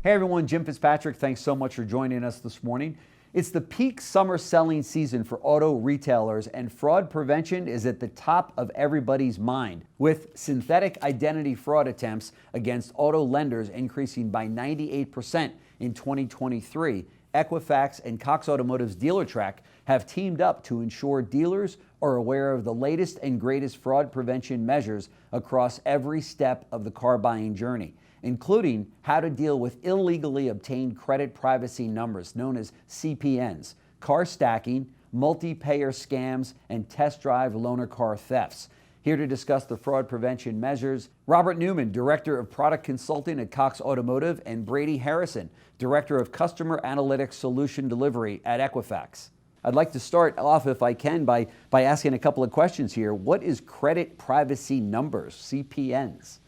Hey everyone, Jim Fitzpatrick. Thanks so much for joining us this morning. It's the peak summer selling season for auto retailers, and fraud prevention is at the top of everybody's mind, with synthetic identity fraud attempts against auto lenders increasing by 98% in 2023. Equifax and Cox Automotive's Dealertrack have teamed up to ensure dealers are aware of the latest and greatest fraud prevention measures across every step of the car buying journey, including how to deal with illegally obtained credit privacy numbers known as CPNs, car stacking, multi-payer scams, and test drive loaner car thefts. Here to discuss the fraud prevention measures, Robert Newman, Director of Product Consulting at Cox Automotive, and Brady Harrison, Director of Customer Analytics Solution Delivery at Equifax. I'd like to start off, if I can, by asking a couple of questions here. What is credit privacy numbers, CPNs?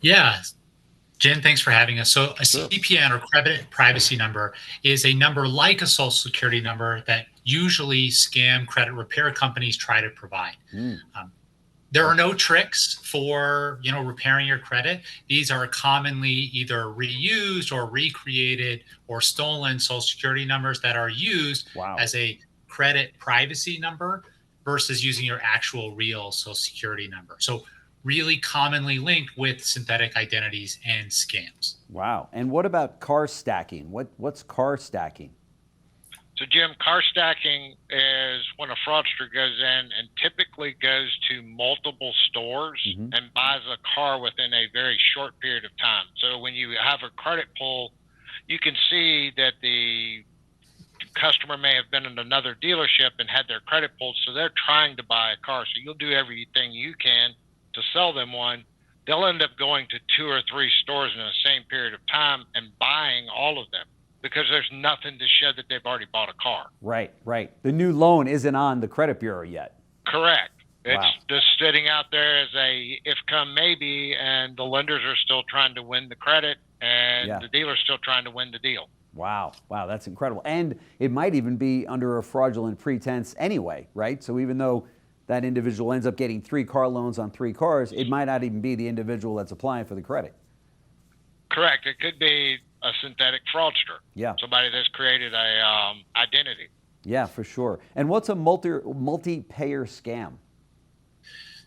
Yeah. Jen, thanks for having us. So a CPN, or credit privacy number, is a number like a social security number that usually scam credit repair companies try to provide. There are no tricks for repairing your credit. These are commonly either reused or recreated or stolen social security numbers that are used as a credit privacy number versus using your actual real social security number. So really commonly linked with synthetic identities and scams. Wow. And what about car stacking? What's car stacking? So Jim, car stacking is when a fraudster goes in and typically goes to multiple stores and buys a car within a very short period of time. So when you have a credit pull, you can see that the customer may have been in another dealership and had their credit pulled, so they're trying to buy a car. So you'll do everything you can to sell them one. They'll end up going to 2 or 3 stores in the same period of time and buying all of them, because there's nothing to show that they've already bought a car. Right. The new loan isn't on the credit bureau yet. Correct. It's just sitting out there as a if come maybe, and the lenders are still trying to win the credit, and the dealer's still trying to win the deal. Wow, that's incredible. And it might even be under a fraudulent pretense anyway, right? So even though that individual ends up getting 3 car loans on 3 cars, it might not even be the individual that's applying for the credit. Correct. It could be a synthetic fraudster. Yeah. Somebody that's created a identity. Yeah, for sure. And what's a multi-payer scam?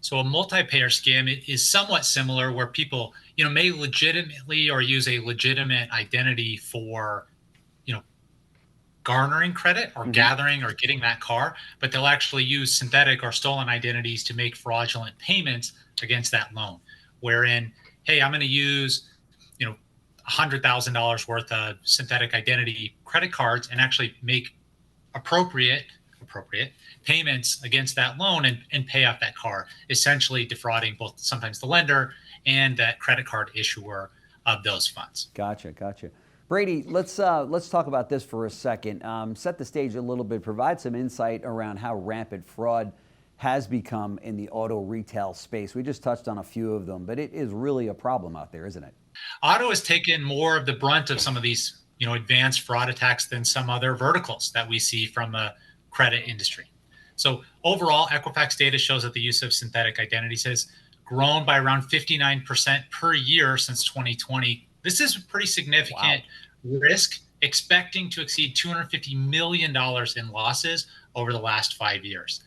So a multi-payer scam is somewhat similar, where people, may legitimately or use a legitimate identity for, garnering credit or gathering or getting that car, but they'll actually use synthetic or stolen identities to make fraudulent payments against that loan. Wherein, hey, I'm going to use, $100,000 worth of synthetic identity credit cards and actually make appropriate payments against that loan and pay off that car, essentially defrauding both sometimes the lender and that credit card issuer of those funds. Gotcha. Brady, let's talk about this for a second. Set the stage a little bit, provide some insight around how rampant fraud has become in the auto retail space. We just touched on a few of them, but it is really a problem out there, isn't it? Auto has taken more of the brunt of some of these, advanced fraud attacks than some other verticals that we see from the credit industry. So overall, Equifax data shows that the use of synthetic identities has grown by around 59% per year since 2020. This is a pretty significant risk, expecting to exceed $250 million in losses over the last 5 years.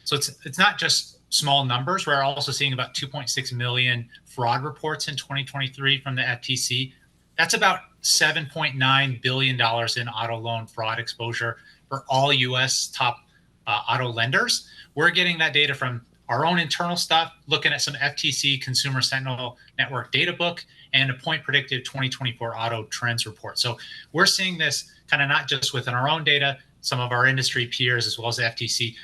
So it's not just small numbers. We're also seeing about 2.6 million fraud reports in 2023 from the FTC. That's about $7.9 billion in auto loan fraud exposure for all U.S. top auto lenders. We're getting that data from our own internal stuff, looking at some FTC Consumer Sentinel Network data book and a Point Predictive 2024 Auto Trends report. So we're seeing this kind of not just within our own data, some of our industry peers, as well as the FTC.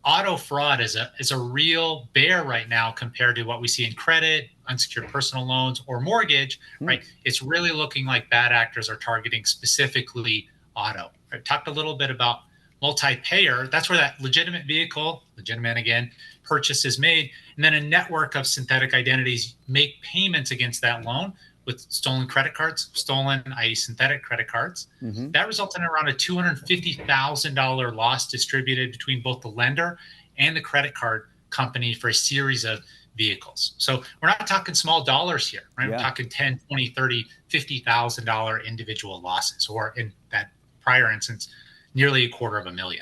Auto fraud is a real bear right now compared to what we see in credit, unsecured personal loans, or mortgage, right? It's really looking like bad actors are targeting specifically auto. I talked a little bit about multi-payer. That's where that legitimate purchase is made. And then a network of synthetic identities make payments against that loan with stolen credit cards, i.e. synthetic credit cards. That resulted in around a $250,000 loss distributed between both the lender and the credit card company for a series of vehicles. So we're not talking small dollars here, right? Yeah. We're talking 10, 20, 30, $50,000 individual losses, or in that prior instance, nearly $250,000.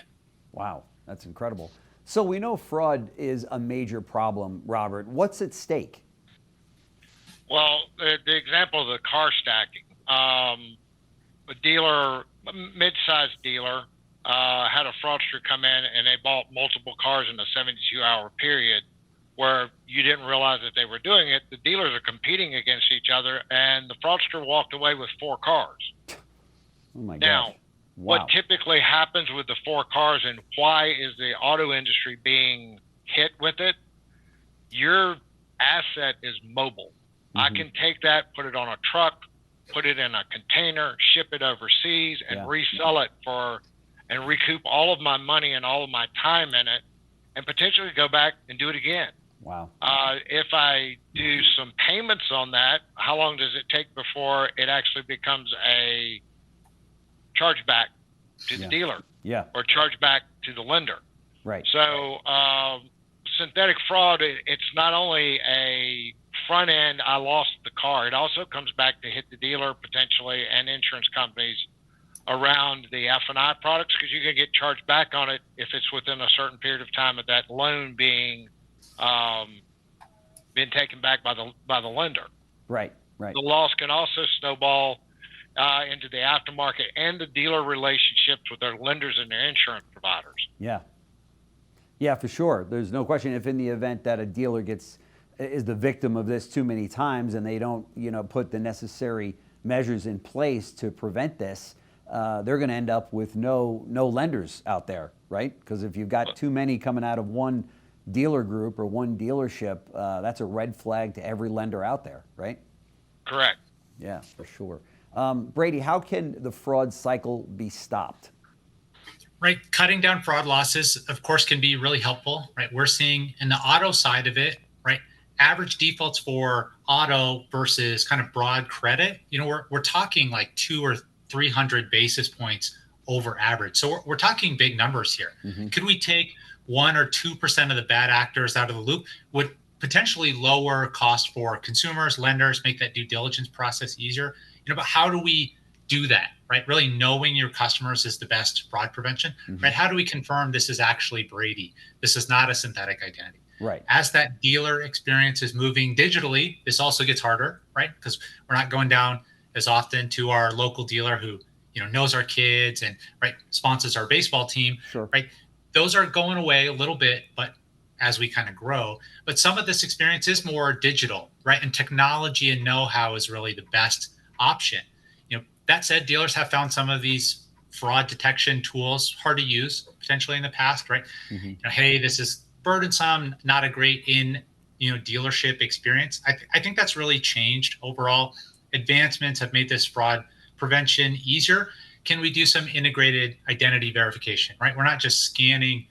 Wow, that's incredible. So we know fraud is a major problem, Robert. What's at stake? Well, the example of the car stacking, a dealer, a mid-sized dealer, had a fraudster come in and they bought multiple cars in a 72-hour period where you didn't realize that they were doing it. The dealers are competing against each other, and the fraudster walked away with 4 cars. Oh my Now, God. Wow. what typically happens with the 4 cars, and why is the auto industry being hit with it? Your asset is mobile. I can take that, put it on a truck, put it in a container, ship it overseas, and resell it and recoup all of my money and all of my time in it, and potentially go back and do it again. Wow. If I do some payments on that, how long does it take before it actually becomes a chargeback to the dealer? Yeah. Or chargeback to the lender? Right. So synthetic fraud, it's not only a front end, I lost the car. It also comes back to hit the dealer potentially and insurance companies around the F&I products, because you can get charged back on it if it's within a certain period of time of that loan being been taken back by the lender. Right. Right. The loss can also snowball into the aftermarket and the dealer relationships with their lenders and their insurance providers. Yeah. Yeah, for sure. There's no question, if in the event that a dealer is the victim of this too many times and they don't, put the necessary measures in place to prevent this, they're going to end up with no lenders out there, right? Because if you've got too many coming out of one dealer group or one dealership, that's a red flag to every lender out there, right? Correct. Yeah, for sure. Brady, how can the fraud cycle be stopped? Right, cutting down fraud losses, of course, can be really helpful, right? We're seeing in the auto side of it, right, average defaults for auto versus kind of broad credit, we're talking like 200 or 300 basis points over average. So we're talking big numbers here. Mm-hmm. Could we take 1 or 2% of the bad actors out of the loop? Would potentially lower cost for consumers, lenders, make that due diligence process easier. But how do we do that, right? Really knowing your customers is the best fraud prevention, right? How do we confirm this is actually Brady? This is not a synthetic identity. Right. As that dealer experience is moving digitally, this also gets harder, right? Because we're not going down as often to our local dealer who, knows our kids and sponsors our baseball team, right? Those are going away a little bit, but as we kind of grow, but some of this experience is more digital, right? And technology and know-how is really the best option. That said, dealers have found some of these fraud detection tools hard to use potentially in the past, right? Hey, this is burdensome, not a great dealership experience. I think that's really changed overall. Advancements have made this fraud prevention easier. Can we do some integrated identity verification, right? We're not just scanning,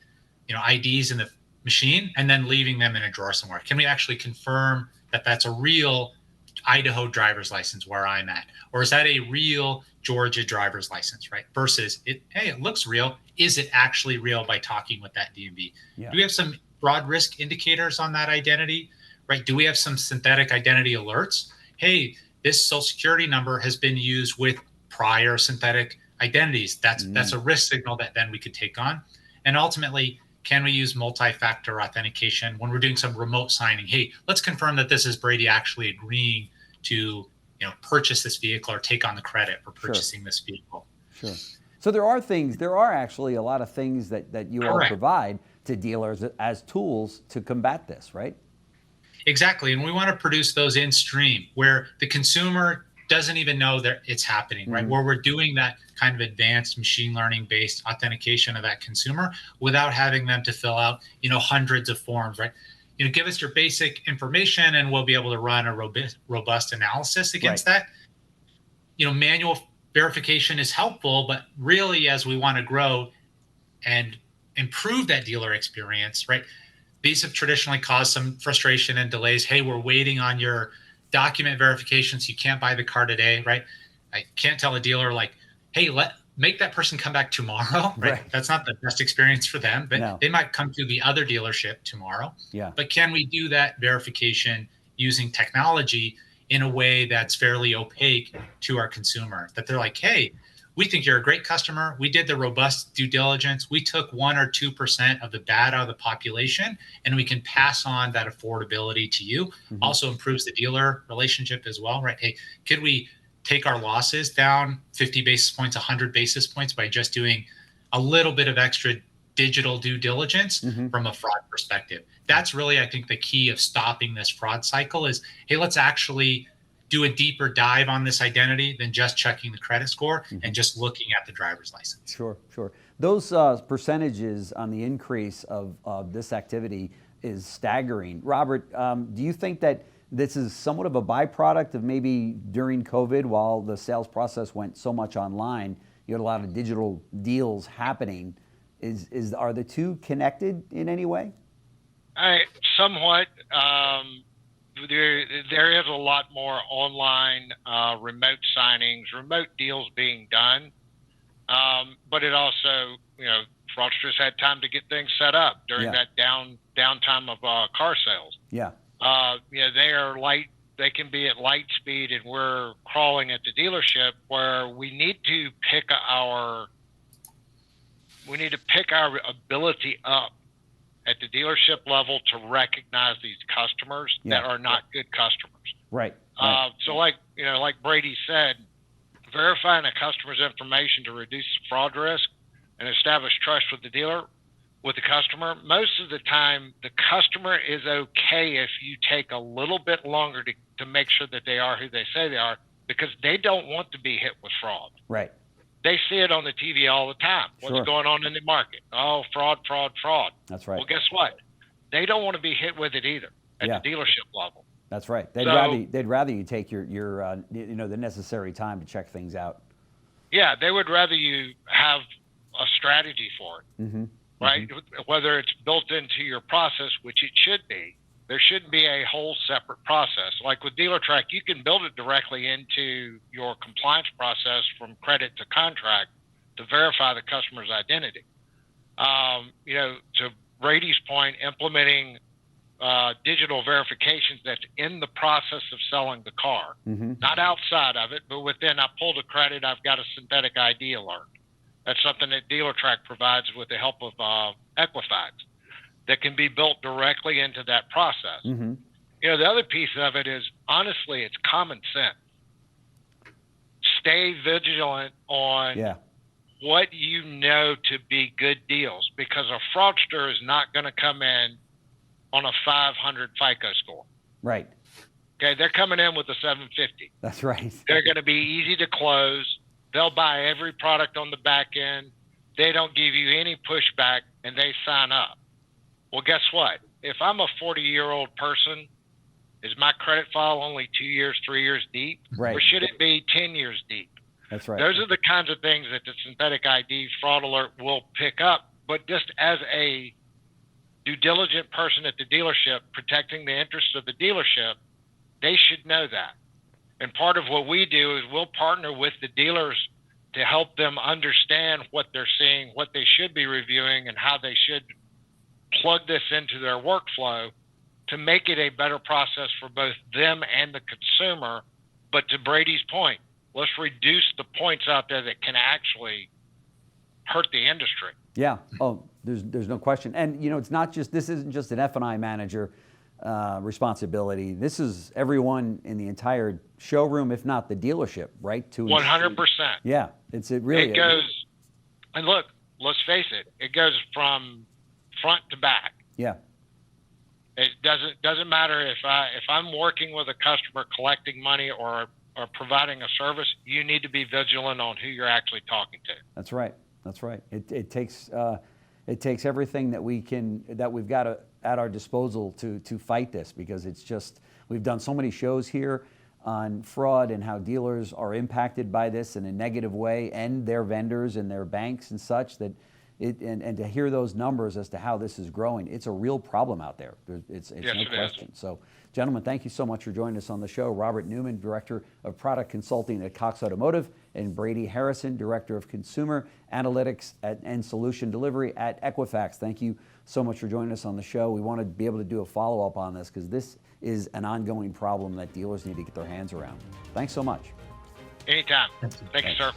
IDs in the machine and then leaving them in a drawer somewhere. Can we actually confirm that that's a real Idaho driver's license where I'm at? Or is that a real Georgia driver's license, right? Versus it looks real. Is it actually real by talking with that DMV? Yeah. Do we have some broad risk indicators on that identity, right? Do we have some synthetic identity alerts? Hey, this social security number has been used with prior synthetic identities. That's a risk signal that then we could take on. And ultimately, can we use multi-factor authentication when we're doing some remote signing? Hey, let's confirm that this is Brady actually agreeing to, purchase this vehicle or take on the credit for purchasing this vehicle. Sure. So there are actually a lot of things that you all provide to dealers as tools to combat this, right? Exactly. And we want to produce those in stream where the consumer doesn't even know that it's happening, right? Where we're doing that kind of advanced machine learning based authentication of that consumer without having them to fill out, hundreds of forms, right? Give us your basic information and we'll be able to run a robust analysis against that. Manual verification is helpful, but really as we want to grow and improve that dealer experience, right? These have traditionally caused some frustration and delays. Hey, we're waiting on your document verifications. You can't buy the car today, right? I can't tell a dealer like, hey, make that person come back tomorrow, right? That's not the best experience for them, but No. they might come to the other dealership tomorrow. Yeah. But can we do that verification using technology in a way that's fairly opaque to our consumer? That they're like, hey, we think you're a great customer. We did the robust due diligence. We took 1 or 2% of the bad out of the population, and we can pass on that affordability to you. Also improves the dealer relationship as well, right? Hey, could we take our losses down 50 basis points, 100 basis points by just doing a little bit of extra digital due diligence from a fraud perspective? That's really, I think, the key of stopping this fraud cycle is, hey, let's actually do a deeper dive on this identity than just checking the credit score and just looking at the driver's license. Sure. Those percentages on the increase of this activity is staggering. Robert, do you think that this is somewhat of a byproduct of maybe during COVID, while the sales process went so much online, you had a lot of digital deals happening? Are the two connected in any way? Somewhat. There is a lot more online remote signings, remote deals being done, but it also, fraudsters had time to get things set up during that downtime of car sales. Yeah. They are light. They can be at light speed, and we're crawling at the dealership, where we need to pick our ability up at the dealership level to recognize these customers that are not good customers. Right. So like Brady said, verifying a customer's information to reduce fraud risk and establish trust with the dealer, with the customer. Most of the time, the customer is okay if you take a little bit longer to make sure that they are who they say they are, because they don't want to be hit with fraud. Right. They see it on the TV all the time. What's going on in the market? Oh, fraud. That's right. Well, guess what? They don't want to be hit with it either at the dealership level. That's right. They'd rather you take your the necessary time to check things out. Yeah, they would rather you have a strategy for it, right? Whether it's built into your process, which it should be. There shouldn't be a whole separate process. Like with Dealertrack, you can build it directly into your compliance process from credit to contract to verify the customer's identity. To Brady's point, implementing digital verifications that's in the process of selling the car, not outside of it, but within. I pulled a credit, I've got a synthetic ID alert. That's something that Dealertrack provides with the help of Equifax, that can be built directly into that process. The other piece of it is, honestly, it's common sense. Stay vigilant on what you know to be good deals, because a fraudster is not going to come in on a 500 FICO score. Right. Okay, they're coming in with a 750. That's right. They're going to be easy to close. They'll buy every product on the back end. They don't give you any pushback, and they sign up. Well, guess what? If I'm a 40-year-old person, is my credit file only 2 years, 3 years deep? Right. Or should it be 10 years deep? That's right. Those are the kinds of things that the synthetic ID fraud alert will pick up. But just as a due diligent person at the dealership, protecting the interests of the dealership, they should know that. And part of what we do is we'll partner with the dealers to help them understand what they're seeing, what they should be reviewing, and how they should plug this into their workflow to make it a better process for both them and the consumer. But to Brady's point, let's reduce the points out there that can actually hurt the industry. Yeah. Oh, there's no question. And it's not just, this isn't just an F&I manager responsibility. This is everyone in the entire showroom, if not the dealership, right? 100%. Yeah. It goes, and look, let's face it, it goes from front to back. Yeah. It doesn't matter if I'm working with a customer collecting money or providing a service. You need to be vigilant on who you're actually talking to. That's right. It takes everything that we've got at our disposal to fight this, because it's just, we've done so many shows here on fraud and how dealers are impacted by this in a negative way, and their vendors and their banks and such, that and to hear those numbers as to how this is growing, it's a real problem out there. It's Yes, no it question. So, gentlemen, thank you so much for joining us on the show. Robert Newman, Director of Product Consulting at Cox Automotive, and Brady Harrison, Director of Consumer Analytics and Solution Delivery at Equifax. Thank you so much for joining us on the show. We want to be able to do a follow-up on this because this is an ongoing problem that dealers need to get their hands around. Thanks so much. Anytime. Thank you, sir.